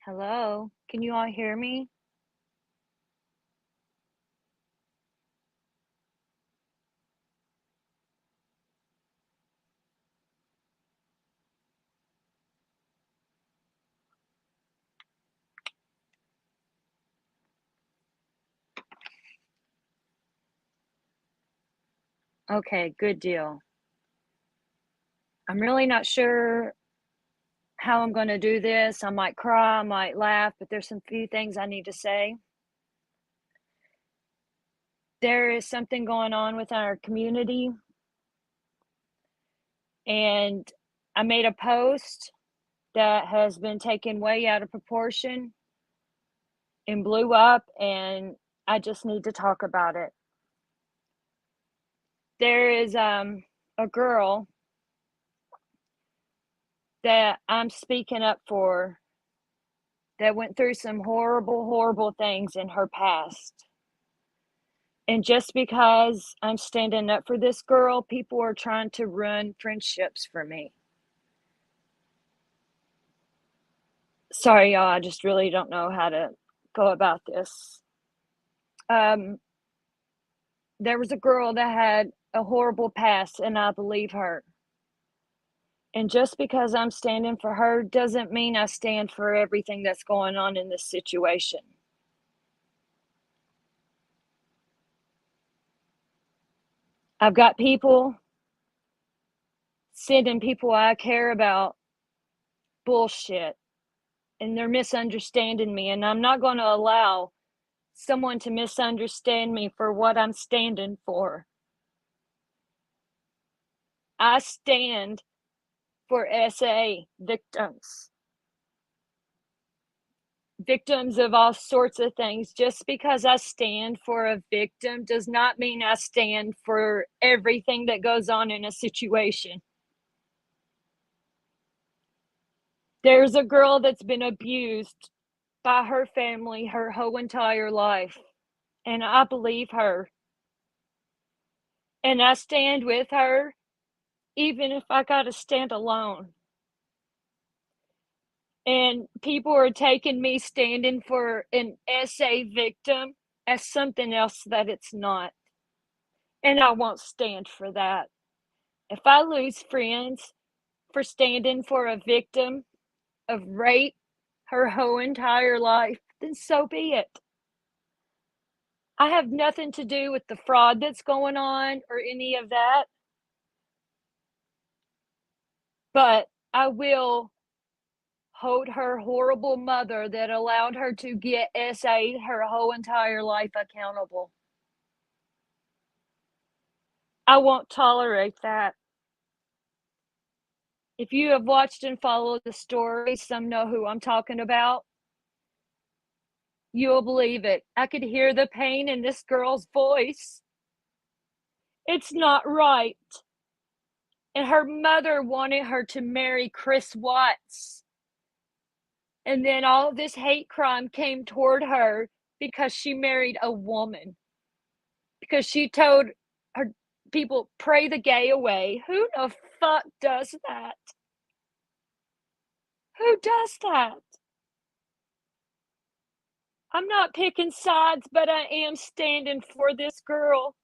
Hello, can you all hear me? Okay, good deal. I'm really not sure how I'm gonna do this. I might cry, I might laugh, but there's some few things I need to say. There is something going on with our community, and I made a post that has been taken way out of proportion and blew up, and I just need to talk about it. There is a girl that I'm speaking up for that went through some horrible, horrible things in her past. And just because I'm standing up for this girl, people are trying to ruin friendships for me. Sorry, y'all, I just really don't know how to go about this. Um, there was a girl that had a horrible past, and I believe her. And just because I'm standing for her doesn't mean I stand for everything that's going on in this situation. I've got people sending people I care about bullshit, and they're misunderstanding me, and I'm not going to allow someone to misunderstand me for what I'm standing for. I stand for SA victims, victims of all sorts of things. Just because I stand for a victim does not mean I stand for everything that goes on in a situation. There's a girl that's been abused by her family her whole entire life, and I believe her. And I stand with her, even if I got to stand alone. And people are taking me standing for an SA victim as something else that it's not. And I won't stand for that. If I lose friends for standing for a victim of rape her whole entire life, then so be it. I have nothing to do with the fraud that's going on or any of that, but I will hold her horrible mother that allowed her to get SA'd her whole entire life accountable. I won't tolerate that. If you have watched and followed the story, some know who I'm talking about. You'll believe it. I could hear the pain in this girl's voice. It's not right. And her mother wanted her to marry Chris Watts. And then all this hate crime came toward her because she married a woman. Because she told her people, pray the gay away. Who the fuck does that? Who does that? I'm not picking sides, but I am standing for this girl.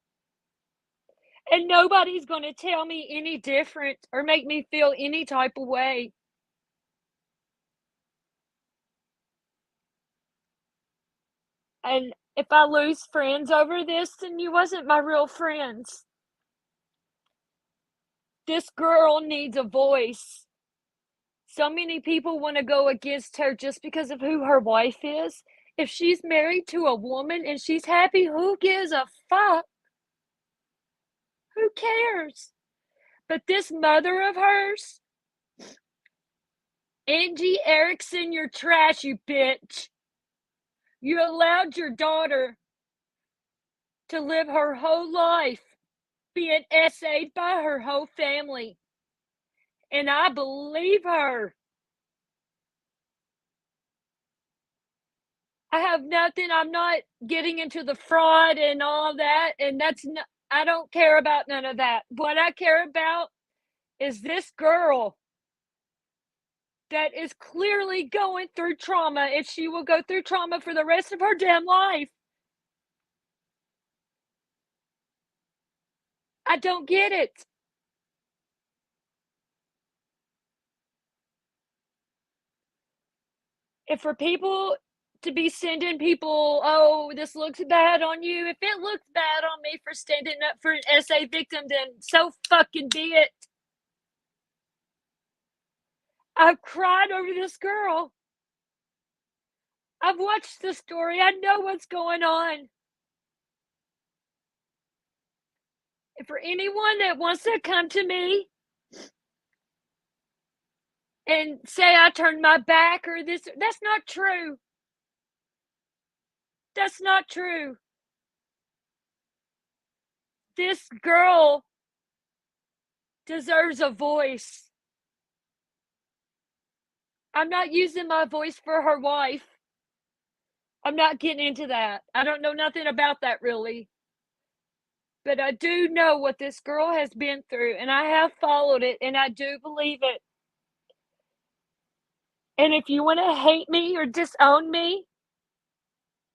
And nobody's going to tell me any different or make me feel any type of way. And if I lose friends over this, then you wasn't my real friends. This girl needs a voice. So many people want to go against her just because of who her wife is. If she's married to a woman and she's happy, who gives a fuck? Who cares? But this mother of hers, Angie Erickson, you're trash, you bitch. You allowed your daughter to live her whole life being SA'd by her whole family. And I believe her. I have nothing. I'm not getting into the fraud and all that. And that's not, I don't care about none of that. What I care about is this girl that is clearly going through trauma, and she will go through trauma for the rest of her damn life. I don't get it. And for people to be sending people, "Oh, this looks bad on you." If it looks bad on me for standing up for an SA victim, then so fucking be it. I've cried over this girl. I've watched the story. I know what's going on. And for anyone that wants to come to me and say I turned my back or this, that's not true. That's not true. This girl deserves a voice. I'm not using my voice for her wife. I'm not getting into that. I don't know nothing about that really. But I do know what this girl has been through, and I have followed it, and I do believe it. And if you want to hate me or disown me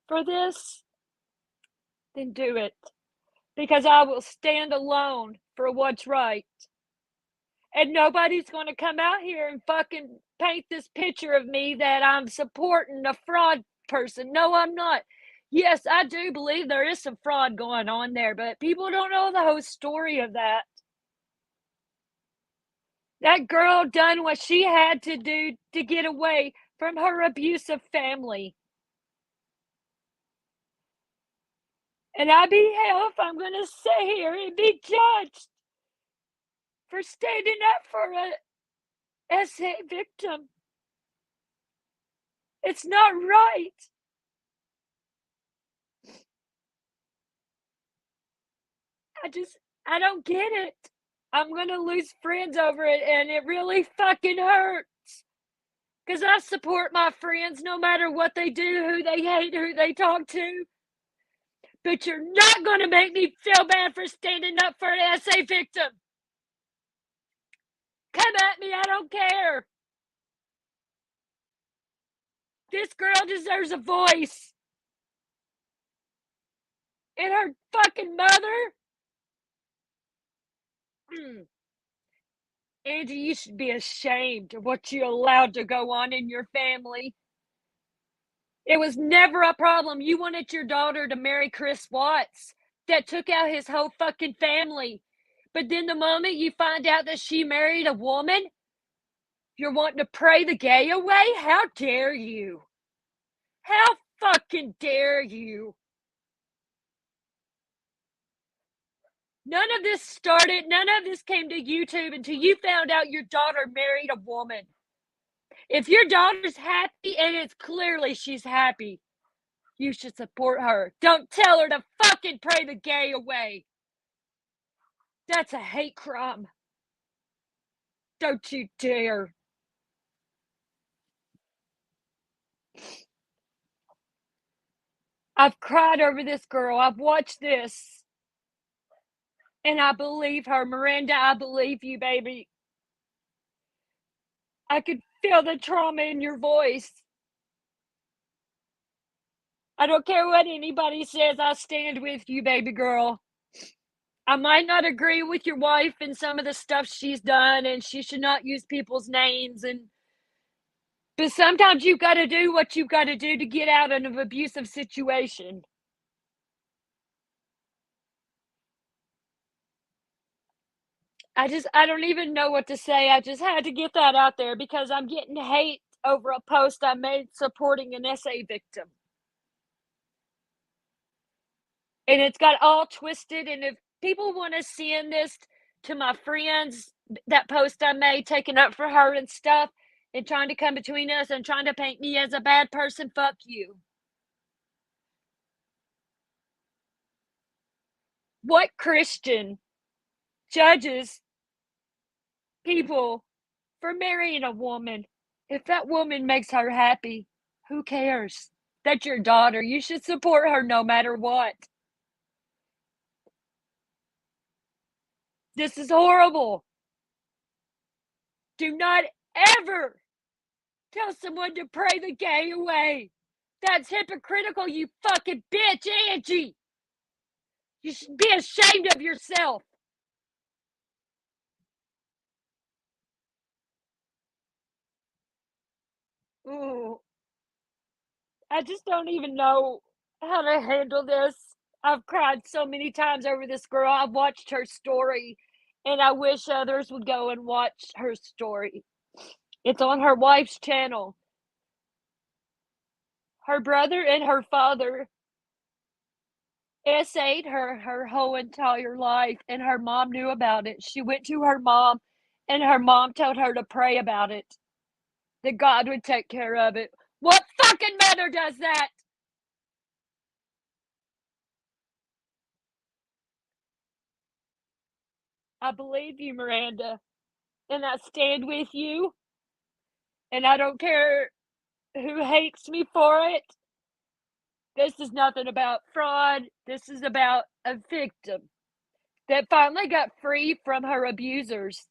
for this, then do it. Because I will stand alone for what's right. And nobody's going to come out here and fucking paint this picture of me that I'm supporting a fraud person. No, I'm not. Yes, I do believe there is some fraud going on there, but people don't know the whole story of that. That girl done what she had to do to get away from her abusive family. And I be hell if I'm going to sit here and be judged for standing up for a SA victim. It's not right. I don't get it. I'm going to lose friends over it, and it really fucking hurts. Because I support my friends no matter what they do, who they hate, who they talk to. But you're not going to make me feel bad for standing up for an SA victim. Come at me, I don't care. This girl deserves a voice. And her fucking mother? Angie, you should be ashamed of what you allowed to go on in your family. It was never a problem. You wanted your daughter to marry Chris Watts. That took out his whole fucking family. But then the moment you find out that she married a woman, you're wanting to pray the gay away? How dare you? How fucking dare you? None of this started, none of this came to YouTube until you found out your daughter married a woman. If your daughter's happy, and it's clearly she's happy, you should support her. Don't tell her to fucking pray the gay away. That's a hate crime. Don't you dare. I've cried over this girl. I've watched this. And I believe her. Miranda, I believe you, baby. I could feel the trauma in your voice. I don't care what anybody says. I stand with you, baby girl. I might not agree with your wife and some of the stuff she's done, and she should not use people's names. But sometimes you've got to do what you've got to do to get out of an abusive situation. I don't even know what to say. I just had to get that out there because I'm getting hate over a post I made supporting an SA victim. And it's got all twisted. And if people want to send this to my friends, that post I made taking up for her and stuff, and trying to come between us and trying to paint me as a bad person, fuck you. What Christian judges people for marrying a woman? If that woman makes her happy, who cares? That's your daughter. You should support her no matter what. This is horrible. Do not ever Tell someone to pray the gay away. That's hypocritical, you fucking bitch, Angie. You should be ashamed of yourself. Ooh, I just don't even know how to handle this. I've cried so many times over this girl. I've watched her story, and I wish others would go and watch her story. It's on her wife's channel. Her brother and her father SA'd her whole entire life, and her mom knew about it. She went to her mom, and her mom told her to pray about it, that God would take care of it. What fucking mother does that? I believe you, Miranda, and I stand with you, and I don't care who hates me for it. This is nothing about fraud. This is about a victim that finally got free from her abusers.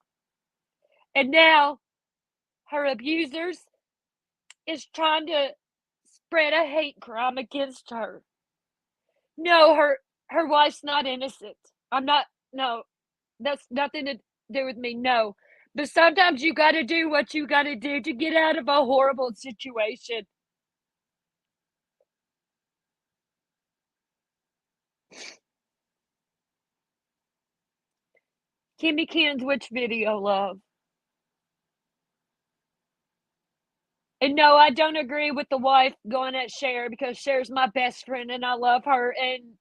And now her abusers is trying to spread a hate crime against her. No, her wife's not innocent. I'm not. No, that's nothing to do with me. No, but sometimes you got to do what you got to do to get out of a horrible situation. Kimmy Cans, which video, love? And no, I don't agree with the wife going at Cher, because Cher's my best friend and I love her. And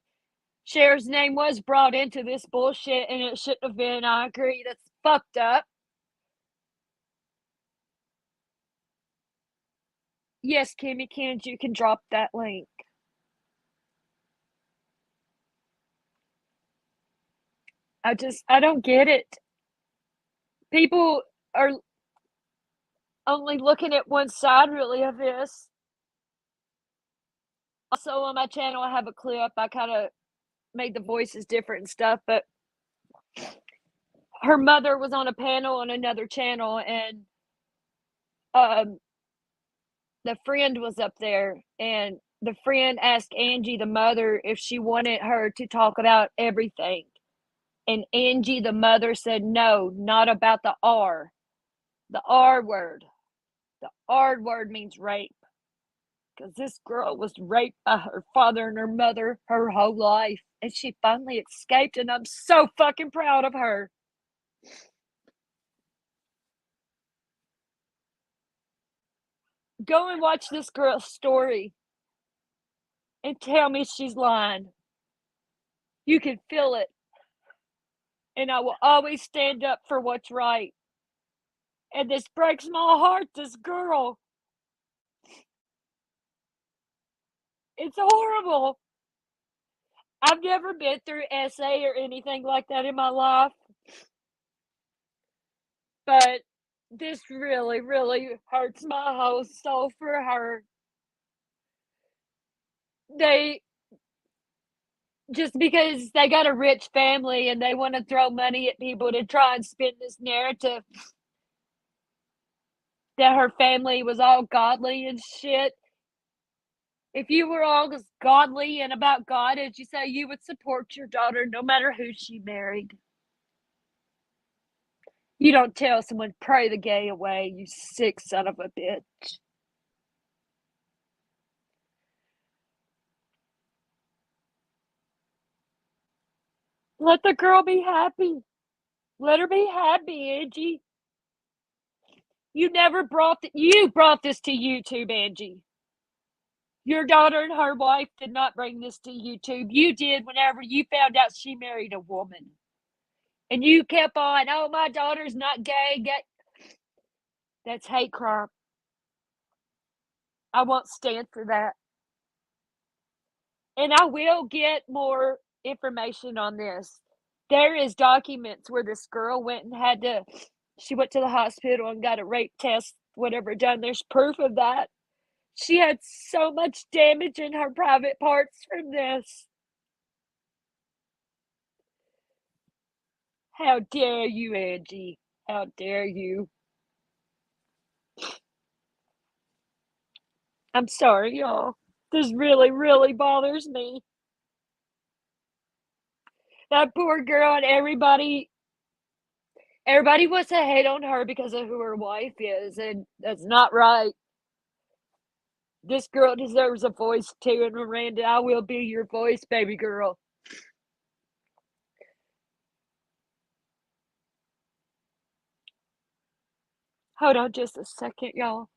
Cher's name was brought into this bullshit and it shouldn't have been. I agree. That's fucked up. Yes, Kimmy Cans, you can drop that link. I don't get it. People are only looking at one side, really, of this. Also, on my channel, I have a clip. I kind of made the voices different and stuff, but her mother was on a panel on another channel, and um, the friend was up there, and the friend asked Angie, the mother, if she wanted her to talk about everything. And Angie, the mother, said, no, not about the R. The R word. The R word means rape. Because this girl was raped by her father and her mother her whole life. And she finally escaped, and I'm so fucking proud of her. Go and watch this girl's story and tell me she's lying. You can feel it. And I will always stand up for what's right. And this breaks my heart, this girl. It's horrible. I've never been through SA or anything like that in my life. But this really, really hurts my whole soul for her. They just because they got a rich family and they want to throw money at people to try and spin this narrative that her family was all godly and shit. If you were all as godly and about God as you say, you would support your daughter no matter who she married. You don't tell someone pray the gay away, you sick son of a bitch. Let the girl be happy. Let her be happy, Angie. You brought this to YouTube, Angie. Your daughter and her wife did not bring this to YouTube. You did whenever you found out she married a woman. And you kept on, oh, my daughter's not gay. That's hate crime. I won't stand for that. And I will get more information on this. There is documents where this girl went and she went to the hospital and got a rape test, whatever done. There's proof of that. She had so much damage in her private parts from this. How dare you, Angie? How dare you? I'm sorry, y'all. This really, really bothers me. That poor girl and everybody wants to hate on her because of who her wife is, and that's not right. This girl deserves a voice too, and Miranda, I will be your voice, baby girl. Hold on just a second, y'all.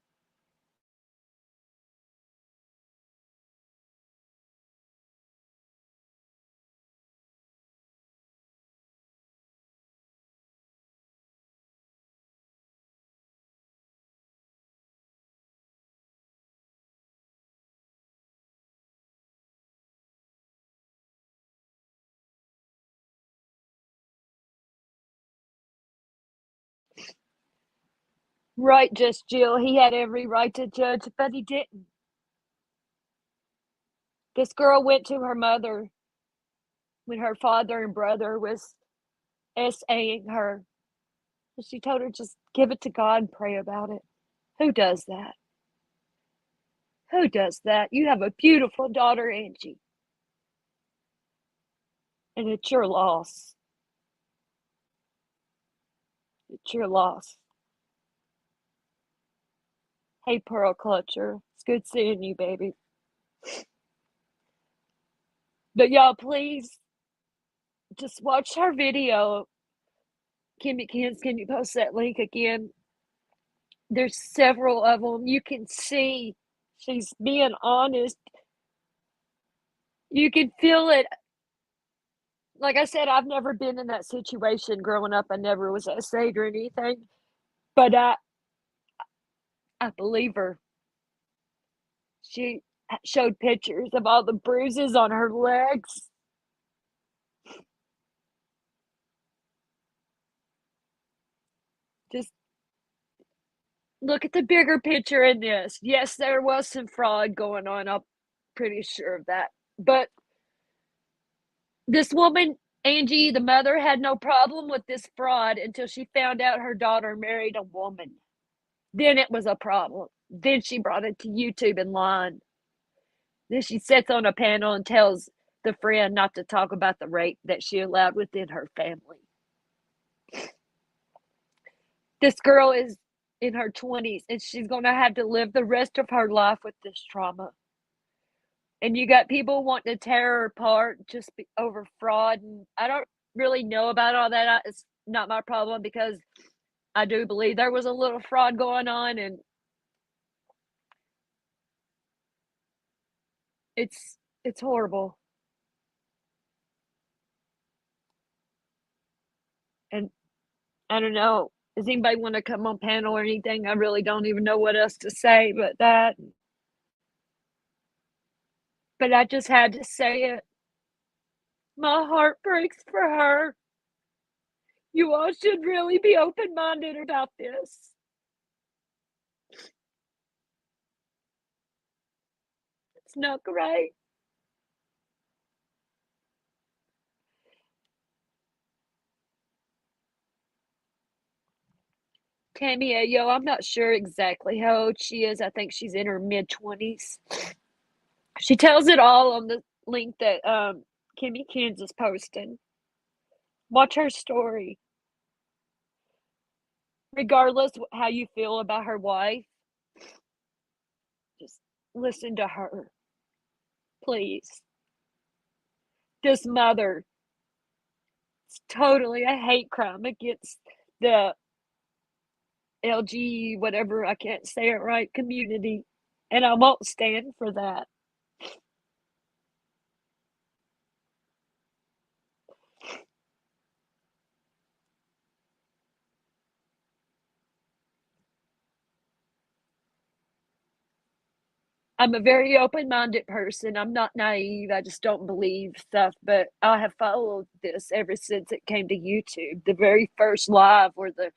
Right, just Jill. He had every right to judge, but he didn't. This girl went to her mother when her father and brother was SAing her. And she told her, just give it to God and pray about it. Who does that? Who does that? You have a beautiful daughter, Angie, and it's your loss. It's your loss. Hey, Pearl Clutcher. It's good seeing you, baby. But y'all, please just watch her video. Kimmy Kins, can you post that link again? There's several of them. You can see she's being honest. You can feel it. Like I said, I've never been in that situation growing up. I never was essayed or anything, but I believe her. She showed pictures of all the bruises on her legs. Just look at the bigger picture in this. Yes, there was some fraud going on. I'm pretty sure of that. But this woman, Angie, the mother, had no problem with this fraud until she found out her daughter married a woman. Then it was a problem. Then she brought it to YouTube and lied. Then she sits on a panel and tells the friend not to talk about the rape that she allowed within her family. This girl is in her 20s and she's going to have to live the rest of her life with this trauma. And you got people wanting to tear her apart just over fraud. And I don't really know about all that. It's not my problem because I do believe there was a little fraud going on, and it's horrible. And I don't know. Does anybody want to come on panel or anything? I really don't even know what else to say but that. But I just had to say it. My heart breaks for her. You all should really be open minded about this. It's not great. Tammy yo, I'm not sure exactly how old she is. I think she's in her mid 20s. She tells it all on the link that Kimmy Kansas posted. Watch her story. Regardless how you feel about her wife, just listen to her, please. This mother, it's totally a hate crime against the LG, whatever, I can't say it right, community. And I won't stand for that. I'm a very open minded person. I'm not naive. I just don't believe stuff. But I have followed this ever since it came to YouTube. The very first live where the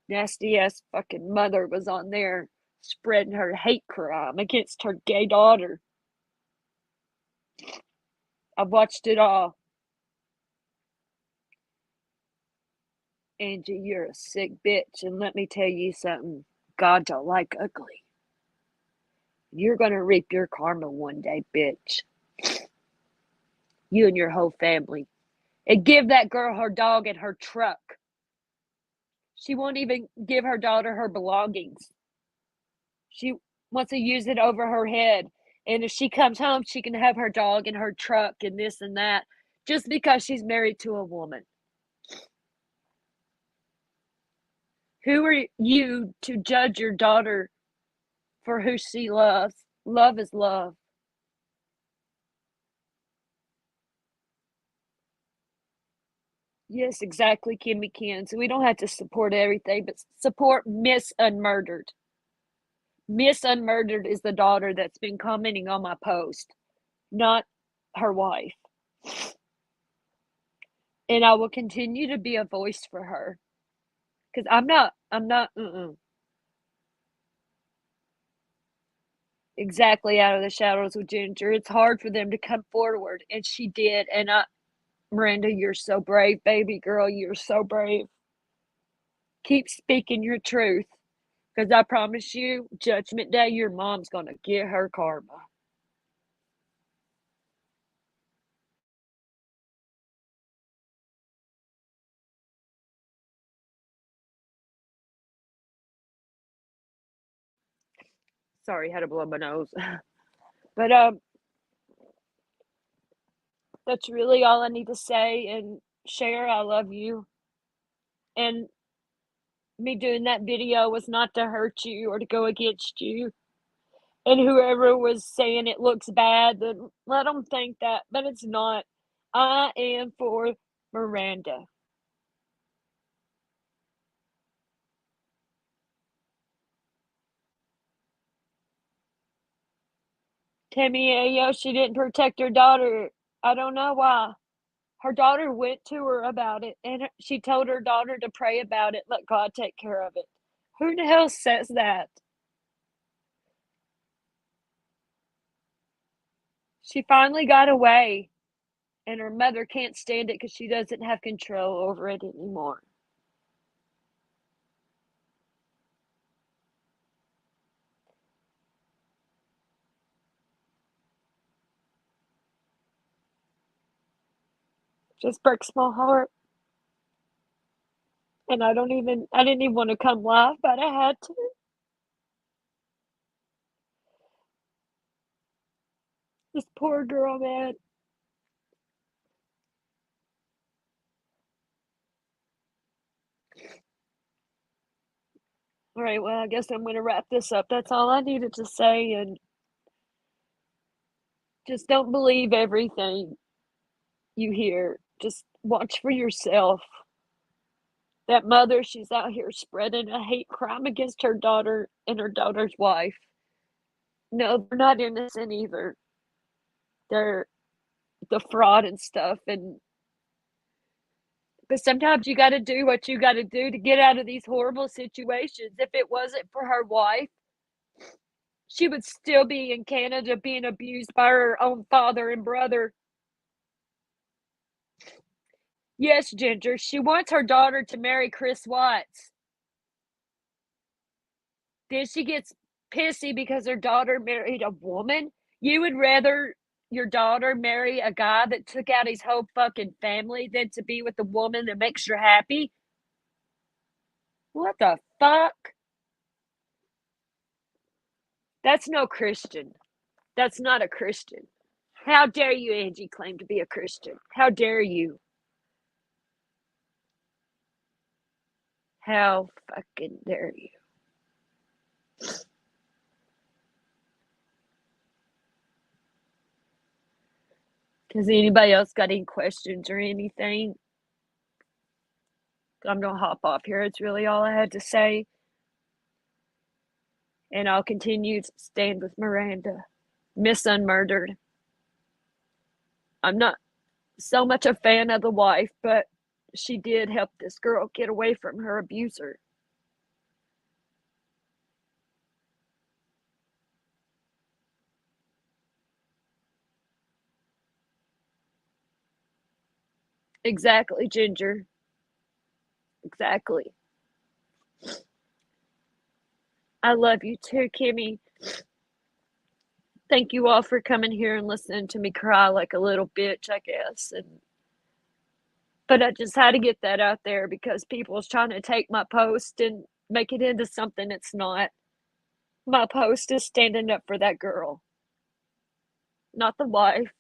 nasty ass fucking mother was on there spreading her hate crime against her gay daughter. I've watched it all. Angie, you're a sick bitch. And let me tell you something, God don't like ugly. You're gonna reap your karma one day, bitch. You and your whole family. And give that girl her dog and her truck. She won't even give her daughter her belongings. She wants to use it over her head. And if she comes home, she can have her dog and her truck and this and that just because she's married to a woman. Who are you to judge your daughter for who she loves? Love is love. Yes, exactly, Kimmy Ken. So we don't have to support everything, but support Miss Unmurdered. Miss Unmurdered is the daughter that's been commenting on my post, not her wife. And I will continue to be a voice for her. Because I'm not exactly out of the shadows with Ginger. It's hard for them to come forward, and she did. And Miranda, you're so brave, baby girl. You're so brave. Keep speaking your truth. Because I promise you, Judgment Day, your mom's going to get her karma. Sorry, had to blow my nose. But that's really all I need to say. And share, I love you. And me doing that video was not to hurt you or to go against you. And whoever was saying it looks bad, then let them think that. But it's not. I am for Miranda. Tammy Ayo, she didn't protect her daughter. I don't know why. Her daughter went to her about it, and she told her daughter to pray about it, let God take care of it. Who the hell says that? She finally got away, and her mother can't stand it because she doesn't have control over it anymore. Just breaks my heart. And I didn't even want to come live, but I had to. This poor girl, man. All right, well, I guess I'm going to wrap this up. That's all I needed to say. And just don't believe everything you hear. Just watch for yourself. That mother, she's out here spreading a hate crime against her daughter and her daughter's wife. No, they're not innocent either. They're the fraud and stuff. And but sometimes you got to do what you got to do to get out of these horrible situations. If it wasn't for her wife, she would still be in Canada being abused by her own father and brother. Yes, Ginger, she wants her daughter to marry Chris Watts. Then she gets pissy because her daughter married a woman. You would rather your daughter marry a guy that took out his whole fucking family than to be with a woman that makes her happy? What the fuck? That's no Christian. That's not a Christian. How dare you, Angie, claim to be a Christian? How dare you? How fucking dare you? Has anybody else got any questions or anything? I'm gonna hop off here. It's really all I had to say. And I'll continue to stand with Miranda. Miss Unmurdered. I'm not so much a fan of the wife, but she did help this girl get away from her abuser. Exactly, Ginger. Exactly. I love you too, Kimmy. Thank you all for coming here and listening to me cry like a little bitch, I guess. But I just had to get that out there because people's trying to take my post and make it into something it's not. My post is standing up for that girl, not the wife,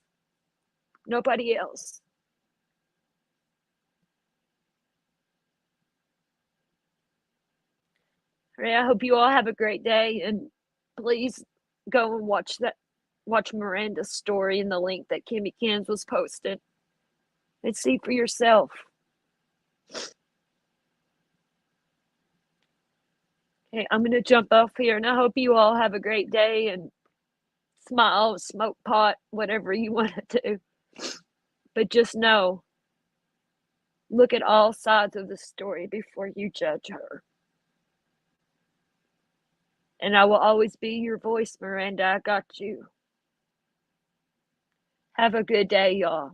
nobody else. All right, I hope you all have a great day, and please go and watch Miranda's story in the link that Kimmy Cans was posting and see for yourself. Okay, I'm gonna jump off here, and I hope you all have a great day and smile, smoke pot, whatever you want to do. But just know, look at all sides of the story before you judge her. And I will always be your voice, Miranda. I got you. Have a good day, y'all.